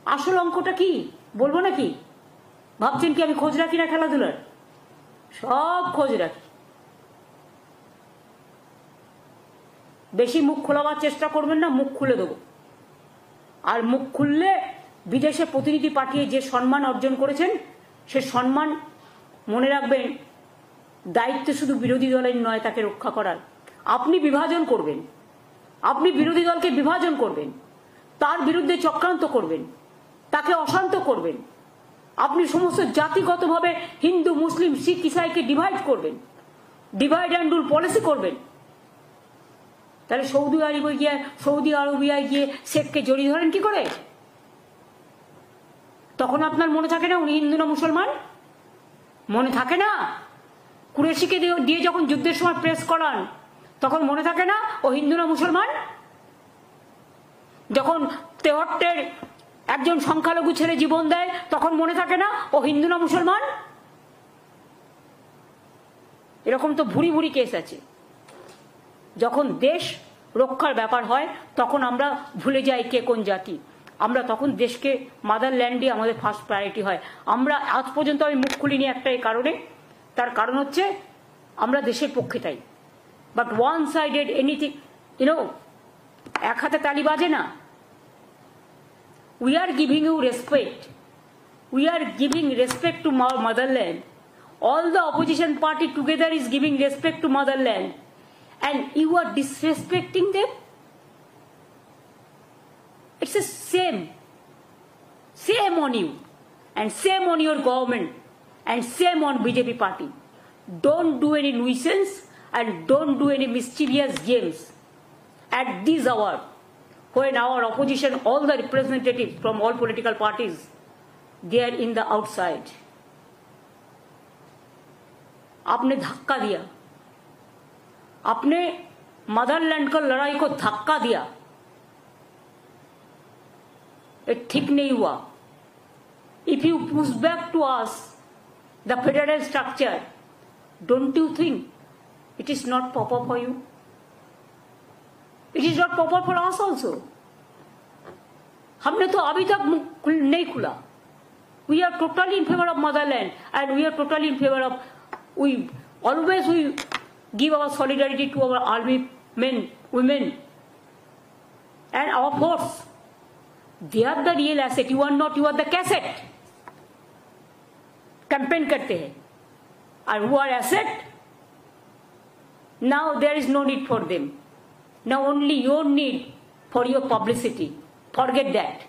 আসল অঙ্কটা কি বলবো নাকি? ভাবছেন কি আমি খোঁজ রাখি না খেলাধুলার? সব খোঁজ রাখি। বেশি মুখ খোলাবার চেষ্টা করবেন না, মুখ খুলে দেবো। আর মুখ খুললে বিদেশে প্রতিনিধি পাঠিয়ে যে সম্মান অর্জন করেছেন সে সম্মান মনে রাখবেন, দায়িত্ব শুধু বিরোধী দলের নয় তাকে রক্ষা করার। আপনি বিভাজন করবেন, আপনি বিরোধী দলকে বিভাজন করবেন, তার বিরুদ্ধে চক্রান্ত করবেন, তাকে অশান্ত করবেন, আপনি সমস্ত জাতিগতভাবে হিন্দু মুসলিম শিখ ইসাইকে ডিভাইড করবেন, ডিভাইড অ্যান্ড রুল পলিসি করবেন। তাহলে সৌদি আরবিয়ায় গিয়ে শেখকে জড়িয়ে ধরেন কি করে? তখন আপনার মনে থাকে না উনি হিন্দু না মুসলমান? মনে থাকে না? কুরেশিকে দিয়ে যখন যুদ্ধের সময় প্রেস করান তখন মনে থাকে না ও হিন্দু না মুসলমান? যখন তেহট্টের একজন সংখ্যালঘু ছেলে জীবন দেয় তখন মনে থাকে না ও হিন্দু না মুসলমান? এরকম তো ভুরি ভুরি কেস আছে। যখন দেশ রক্ষার ব্যাপার হয় তখন আমরা ভুলে যাই কে কোন জাতি। আমরা তখন দেশকে মাদারল্যান্ডই আমাদের ফার্স্ট প্রায়োরিটি হয়। আমরা আজ পর্যন্ত আমি মুখ খুলিনি একটাই কারণে, তার কারণ হচ্ছে আমরা দেশের পক্ষে তাই। বাট ওয়ান সাইডেড এনিথিং, এক হাতে তালি বাজে না। We are giving you respect. We are giving respect to our motherland. All the opposition party together is giving respect to motherland. And you are disrespecting them? It's the same. Same on you. And same on your government. And same on BJP party. Don't do any nuisance and don't do any mischievous games. At this hour, when our opposition, all the representatives from all political parties, they are in the outside. आपने धक्का दिया, आपने Motherland को लड़ाई को धक्का दिया, ये ठीक नहीं हुआ। If you push back to us the federal structure, don't you think it is not proper for you? It is not proper for us also. हमने तो अभी तक नहीं खुला। We are totally in favor of motherland and we are totally in favor of, we always give our solidarity to our army men, women and our force. They are the real asset. You are not, you are the cassette. Campaign करते हैं and who are asset, now there is no need for them. Now only your need for your publicity. Forget that.